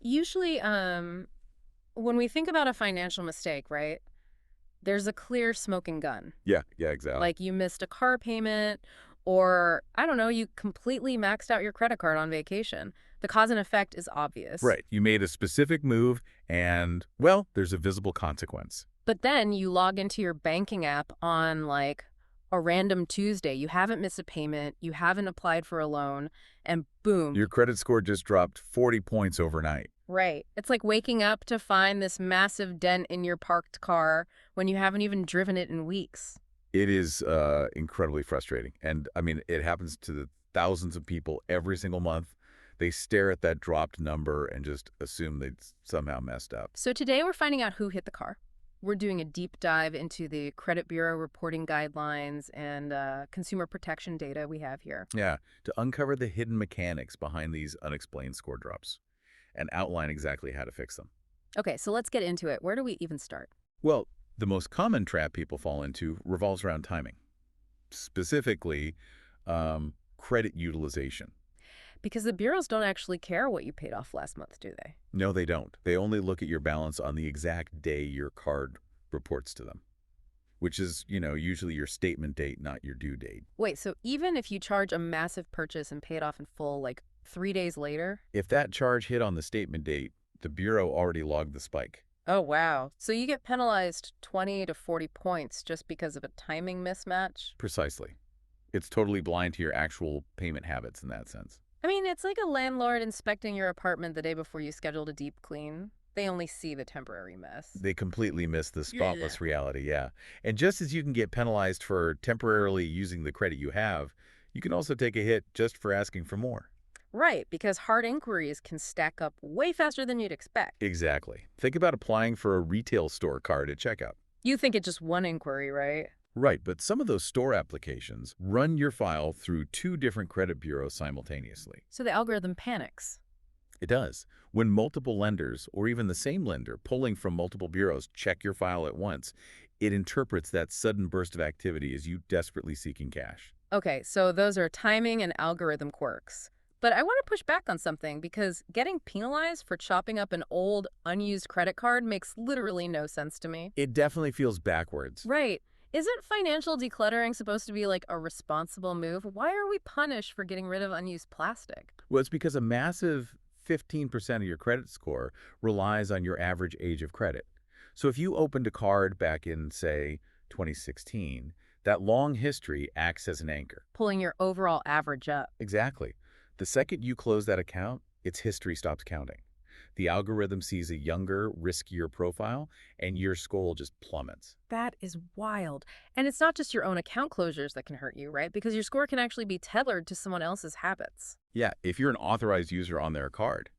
Usually, when we think about a financial mistake, right, there's a clear smoking gun. Yeah, exactly. Like you missed a car payment, or I don't know, you completely maxed out your credit card on vacation. The cause and effect is obvious. Right. You made a specific move and, well, there's a visible consequence. But then you log into your banking app on like a random Tuesday. You haven't missed a payment, you haven't applied for a loan, and boom. Your credit score just dropped 40 points overnight. Right. It's like waking up to find this massive dent in your parked car when you haven't even driven it in weeks. It is incredibly frustrating. And, I mean, it happens to the thousands of people every single month. They stare at that dropped number and just assume they somehow messed up. So today we're finding out who hit the car. We're doing a deep dive into the credit bureau reporting guidelines and consumer protection data we have here. Yeah, to uncover the hidden mechanics behind these unexplained score drops and outline exactly how to fix them. Okay, so let's get into it. Where do we even start? Well, the most common trap people fall into revolves around timing, specifically credit utilization. Because the bureaus don't actually care what you paid off last month, do they? No, they don't. They only look at your balance on the exact day your card reports to them, which is, usually your statement date, not your due date. Wait, so even if you charge a massive purchase and pay it off in full, like 3 days later? If that charge hit on the statement date, the bureau already logged the spike. Oh, wow. So you get penalized 20 to 40 points just because of a timing mismatch? Precisely. It's totally blind to your actual payment habits in that sense. I mean, it's like a landlord inspecting your apartment the day before you scheduled a deep clean. They only see the temporary mess. They completely miss the Yeah. spotless reality, yeah. And just as you can get penalized for temporarily using the credit you have, you can also take a hit just for asking for more. Right, because hard inquiries can stack up way faster than you'd expect. Exactly. Think about applying for a retail store card at checkout. You think it's just one inquiry, right? Right, but some of those store applications run your file through two different credit bureaus simultaneously. So the algorithm panics. It does. When multiple lenders, or even the same lender, pulling from multiple bureaus, check your file at once, it interprets that sudden burst of activity as you desperately seeking cash. Okay, so those are timing and algorithm quirks. But I want to push back on something because getting penalized for chopping up an old, unused credit card makes literally no sense to me. It definitely feels backwards. Right. Isn't financial decluttering supposed to be like a responsible move? Why are we punished for getting rid of unused plastic? Well, it's because a massive 15% of your credit score relies on your average age of credit. So if you opened a card back in, say, 2016, that long history acts as an anchor. Pulling your overall average up. Exactly. The second you close that account, its history stops counting. The algorithm sees a younger, riskier profile, and your score just plummets. That is wild. And it's not just your own account closures that can hurt you, right? Because your score can actually be tethered to someone else's habits. Yeah, if you're an authorized user on their card,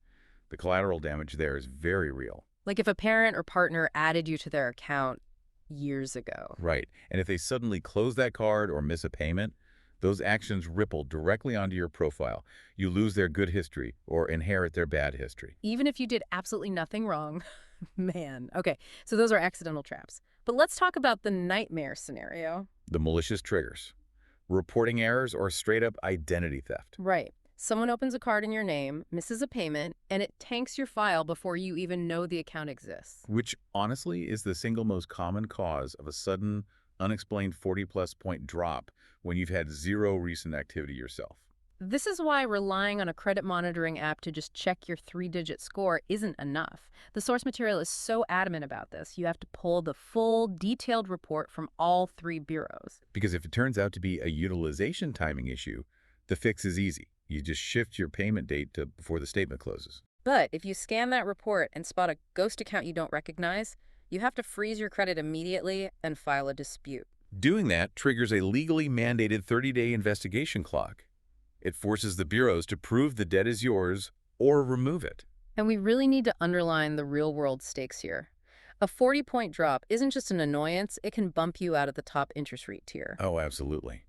the collateral damage there is very real. Like if a parent or partner added you to their account years ago. Right. And if they suddenly close that card or miss a payment, those actions ripple directly onto your profile. You lose their good history or inherit their bad history. Even if you did absolutely nothing wrong. Man. Okay, so those are accidental traps. But let's talk about the nightmare scenario. The malicious triggers, reporting errors, or straight up identity theft. Right. Someone opens a card in your name, misses a payment, and it tanks your file before you even know the account exists. Which honestly is the single most common cause of a sudden, unexplained 40-plus point drop when you've had zero recent activity yourself. This is why relying on a credit monitoring app to just check your 3-digit score isn't enough. The source material is so adamant about this. You have to pull the full, detailed report from all 3 bureaus. Because if it turns out to be a utilization timing issue, the fix is easy. You just shift your payment date to before the statement closes. But if you scan that report and spot a ghost account you don't recognize, you have to freeze your credit immediately and file a dispute. Doing that triggers a legally mandated 30-day investigation clock. It forces the bureaus to prove the debt is yours or remove it. And we really need to underline the real-world stakes here. A 40-point drop isn't just an annoyance, it can bump you out of the top interest rate tier. Oh, absolutely.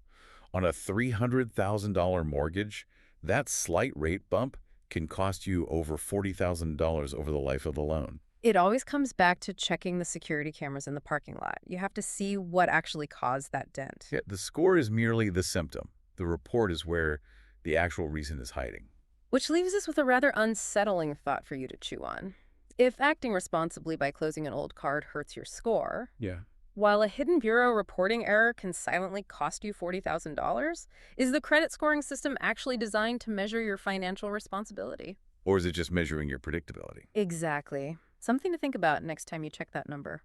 On a $300,000 mortgage, that slight rate bump can cost you over $40,000 over the life of the loan. It always comes back to checking the security cameras in the parking lot. You have to see what actually caused that dent. Yeah, the score is merely the symptom. The report is where the actual reason is hiding. Which leaves us with a rather unsettling thought for you to chew on. If acting responsibly by closing an old card hurts your score, Yeah. while a hidden bureau reporting error can silently cost you $40,000, is the credit scoring system actually designed to measure your financial responsibility? Or is it just measuring your predictability? Exactly. Something to think about next time you check that number.